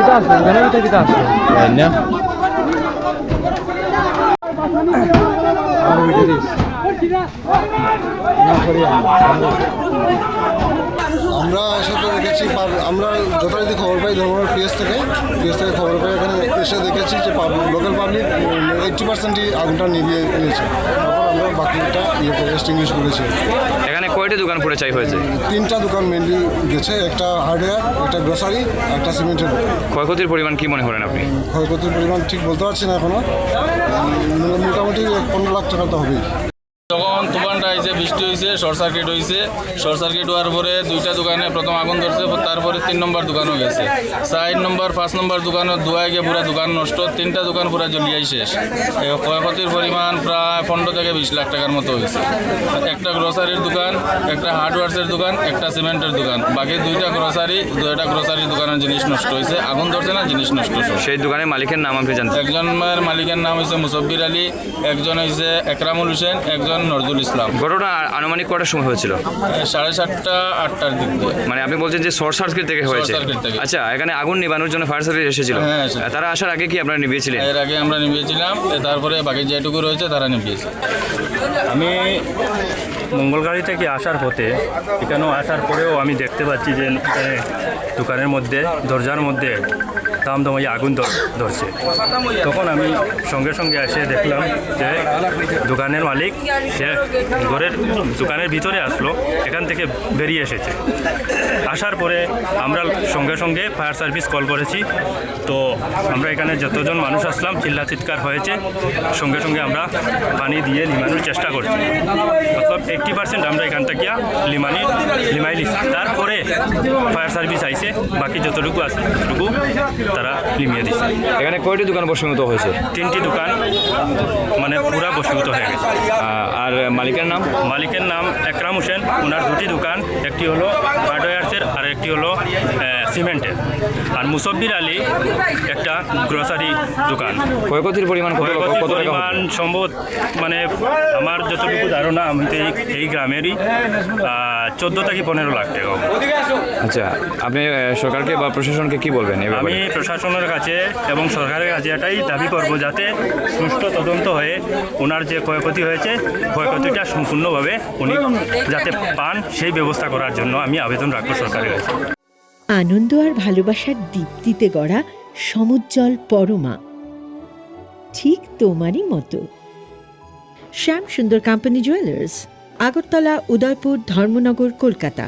kita asli, karena kita asli. তাই না? How we do this? Not Korean. আমরা সাথে দেখেছি আমরা যথারীতি খবর পাই ধর্মর পেজ থেকে খবর পাই এখানে এসে দেখেছি যে লোকাল পাবলিক 80%ই আগুনটা নিভিয়ে নিয়েছে। তারপর আমরা বাকিটা এক্সটিংগুইশ করেছি। এখানে কয়টি দোকান পুড়ে ছাই হয়েছে? 3টা দোকান মেনলি গেছে, একটা হার্ডওয়্যার, একটা গ্রোসারি, একটা সিমেন্টের দোকান। ক্ষয়ক্ষতির পরিমাণ কি মনে করেন আপনি? ক্ষয়ক্ষতির পরিমাণ ঠিক বলতে পারছি না এখনো, মোটামুটি 15 লাখ টাকা তো হবেই। যখন তুফানটা হয়েছে, বৃষ্টি হয়েছে, শর্ট সার্কিট হয়েছে। শর্ট সার্কিট হওয়ার পরে 2টা দোকানে প্রথম আগুন ধরছে, তারপরে 3 নম্বর দোকানও গেছে। 4 নম্বর 5 নম্বর দোকানও ধোঁয়ায় গিয়ে পুরো দোকান নষ্ট। 3টা দোকান পুরো জ্বলিয়াই শেষ। ক্ষয়ক্ষতির পরিমাণ প্রায় 15 থেকে 20 লাখ টাকার মতো হয়েছে। একটা গ্রোসারির দোকান, একটা হার্ডওয়্যার্সের দোকান, একটা সিমেন্টের দোকান, বাকি 2টা গ্রোসারির দোকানের জিনিস নষ্ট হয়েছে। আগুন ধরছে না, জিনিস নষ্ট। সেই দোকানের মালিকের নাম আপনি জানতেন? একজনের মালিকের নাম হয়েছে মুসব্বির আলী, একজন হয়েছে একরামুল হোসেন, একজন নজরুল ইসলাম। ঘটনা আনুমানিক কটার সময় হয়েছিল? 7:30 8টার দিক দিয়ে। মানে আপনি বলছেন যে শর্ট সার্কিট থেকে হয়েছে? সার্কিট থেকে। আচ্ছা, এখানে আগুন নিবানোর জন্য ফায়ার সার্ভিস এসেছিল? হ্যাঁ, তারা আসার আগে কি আপনারা নিভিয়েছিলেন? এর আগে আমরা নিভিয়েছিলাম, তারপরে বাকি যেটুকু রয়েছে তারা নিভিয়েছে। আমি মঙ্গলগাড়ি থেকে আসার পথে এখানেও আসার পরেও আমি দেখতে পাচ্ছি যে দোকানের মধ্যে দরজার মধ্যে দামদমাই আগুন ধরছে। তখন আমি সঙ্গে সঙ্গে এসে দেখলাম যে দোকানের মালিক সে দোকানের ভিতরে আসলো, এখান থেকে বেরিয়ে এসেছে। আসার পরে আমরা সঙ্গে সঙ্গে ফায়ার সার্ভিস কল করেছি। তো আমরা এখানে যতজন মানুষ আসলাম, চিল্লা চিৎকার হয়েছে, সঙ্গে সঙ্গে আমরা পানি দিয়ে লিমানোর চেষ্টা করছি। মতলব 80% আমরা এখান থেকে লিমাই লিখছি। তারপরে ফায়ার সার্ভিস আইছে, বাকি যতটুকু আছে ততটুকু তারা লিমিয়ে দিচ্ছে। এখানে কয়টি দোকান বসীভূত হয়েছে? 3টি দোকান মানে পুরা বসীভূত হয়ে গেছে। আর মালিকের নাম? মালিকের নাম একরাম হোসেন। ওনার 2টি দোকান, একটি হলো হার্ডওয়্যার্সের আর একটি হলো সিমেন্টের। আর মুসব্বির আলী একটা গ্রোসারি দোকান। ক্ষয়ক্ষতির পরিমাণ সম্ভব মানে আমার যতটুকু ধারণা, আমি তো এই গ্রামেরই 14 থেকে 15 লাখ টাকা। আচ্ছা, আপনি সরকারকে বা প্রশাসনকে কি বলবেন? আমি প্রশাসনের কাছে এবং সরকারের কাছে এটাই দাবি করব, যাতে সুষ্ঠু তদন্ত হয়ে ওনার যে ক্ষয়ক্ষতি হয়েছে, ক্ষয়ক্ষতিটা সম্পূর্ণভাবে উনি যাতে পান, সেই ব্যবস্থা করার জন্য আমি আবেদন রাখবো সরকারের কাছে। আনন্দ আর ভালোবাসার দীপ্তিতে গড়া সমুজ্জ্বল পরমা, ঠিক তোমারই মতো। শ্যাম সুন্দর কোম্পানি জুয়েলার্স, আগরতলা, উদয়পুর, ধর্মনগর, কলকাতা।